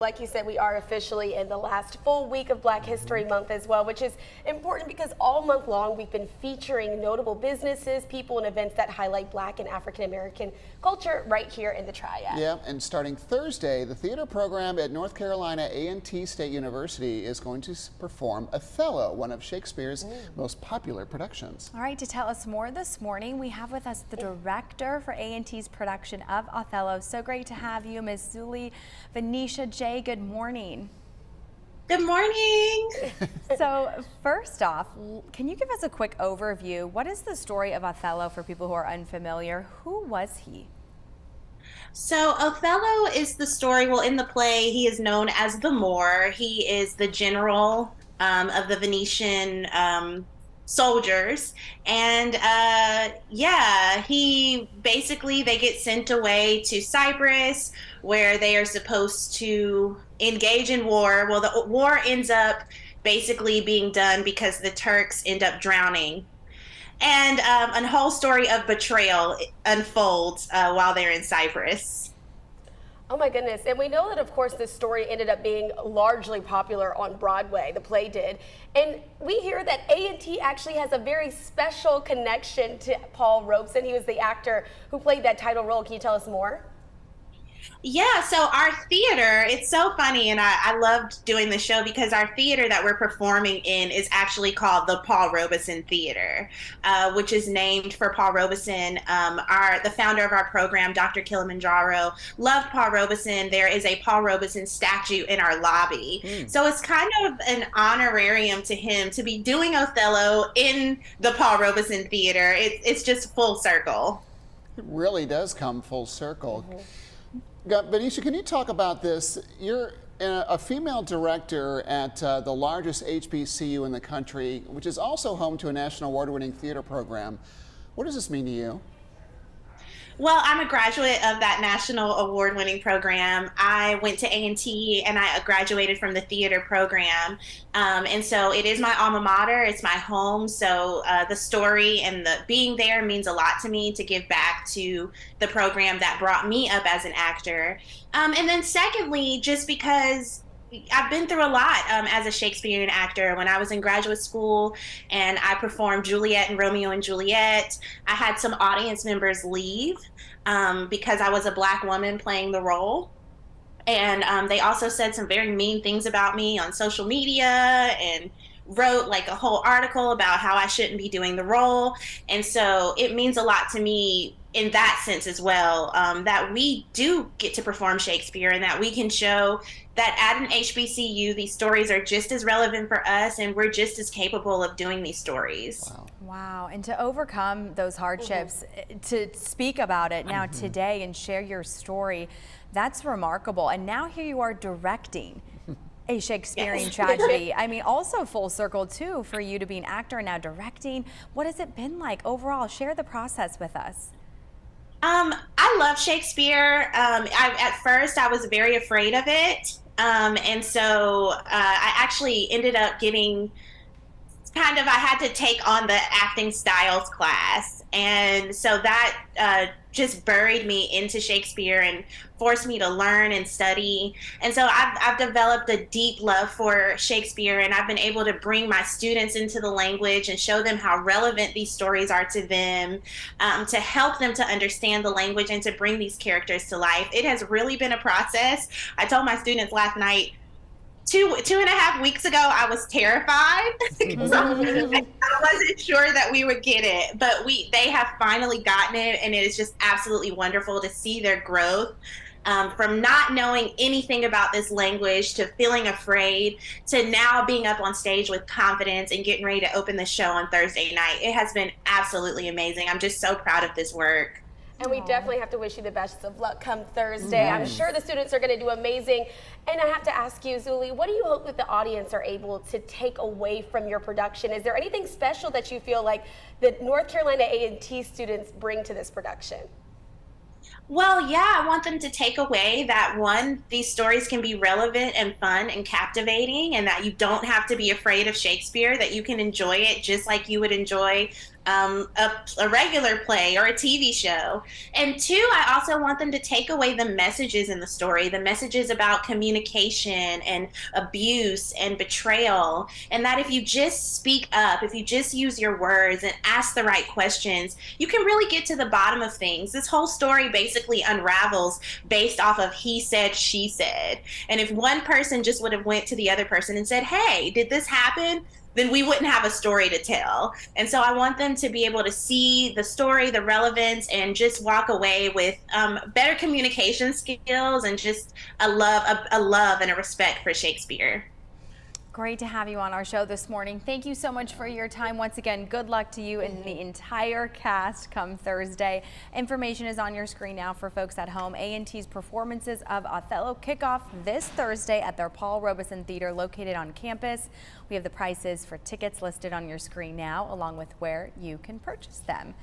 Like you said, we are officially in the last full week of Black History Month as well, which is important because all month long we've been featuring notable businesses, people, and events that highlight Black and African American culture right here in the Triad. Yeah, and starting Thursday, the theater program at North Carolina A&T State University is going to perform Othello, one of Shakespeare's most popular productions. All right, to tell us more this morning, we have with us the director for A&T's production of Othello. So great to have you, Ms. Zuli Venetia J. Good morning. Good morning. So first off, can you give us a quick overview? What is the story of Othello for people who are unfamiliar? Who was he? So Othello is the story, well, in the play, he is known as the Moor. He is the general of the Venetian soldiers. And he basically, they get sent away to Cyprus where they are supposed to engage in war. Well, the war ends up basically being done because the Turks end up drowning. And a whole story of betrayal unfolds while they're in Cyprus. Oh my goodness. And we know that, of course, this story ended up being largely popular on Broadway. The play did. And we hear that A&T actually has a very special connection to Paul Robeson. He was the actor who played that title role. Can you tell us more? Yeah, so our theater, it's so funny, and I loved doing the show because our theater that we're performing in is actually called the Paul Robeson Theater, which is named for Paul Robeson. The founder of our program, Dr. Kilimanjaro, loved Paul Robeson. There is a Paul Robeson statue in our lobby. So it's kind of an honorarium to him to be doing Othello in the Paul Robeson Theater. It's just full circle. It really does come full circle. Venetia, can you talk about this? You're a female director at the largest HBCU in the country, which is also home to a national award-winning theater program. What does this mean to you? Well, I'm a graduate of that national award-winning program. I went to A&T and I graduated from the theater program. And so it is my alma mater, it's my home. So the story and the being there means a lot to me to give back to the program that brought me up as an actor. And then secondly, just because I've been through a lot as a Shakespearean actor. When I was in graduate school and I performed Juliet and Romeo and Juliet, I had some audience members leave because I was a Black woman playing the role. And they also said some very mean things about me on social media and wrote like a whole article about how I shouldn't be doing the role. And so it means a lot to me in that sense as well, that we do get to perform Shakespeare and that we can show that at an HBCU, these stories are just as relevant for us and we're just as capable of doing these stories. Wow. And to overcome those hardships, to speak about it now today and share your story, that's remarkable. And now here you are directing a Shakespearean tragedy. I mean, also full circle too for you to be an actor and now directing. What has it been like overall? Share the process with us. I love Shakespeare. At first I was very afraid of it. And so I actually ended up getting I had to take on the acting styles class. And so that just buried me into Shakespeare and forced me to learn and study. And so I've developed a deep love for Shakespeare, and I've been able to bring my students into the language and show them how relevant these stories are to them, to help them to understand the language and to bring these characters to life. It has really been a process. I told my students last night, two and a half weeks ago, I was terrified. I wasn't sure that we would get it, but they have finally gotten it, and it is just absolutely wonderful to see their growth. From not knowing anything about this language to feeling afraid to now being up on stage with confidence and getting ready to open the show on Thursday night. It has been absolutely amazing. I'm just so proud of this work. And we definitely have to wish you the best of luck come Thursday. I'm sure the students are going to do amazing. And I have to ask you, Zuli, what do you hope that the audience are able to take away from your production? Is there anything special that you feel like the North Carolina A&T students bring to this production? Well, yeah, I want them to take away that, one, these stories can be relevant and fun and captivating, and that you don't have to be afraid of Shakespeare, that you can enjoy it just like you would enjoy a regular play or a TV show. And two, I also want them to take away the messages in the story, the messages about communication and abuse and betrayal. And that if you just speak up, if you just use your words and ask the right questions, you can really get to the bottom of things. This whole story basically unravels based off of he said, she said. And if one person just would have went to the other person and said, hey, did this happen? Then we wouldn't have a story to tell. And so I want them to be able to see the story, the relevance, and just walk away with better communication skills and just a love and a respect for Shakespeare. Great to have you on our show this morning. Thank you so much for your time. Once again, good luck to you and the entire cast come Thursday. Information is on your screen now for folks at home. A&T's performances of Othello kick off this Thursday at their Paul Robeson Theater located on campus. We have the prices for tickets listed on your screen now, along with where you can purchase them.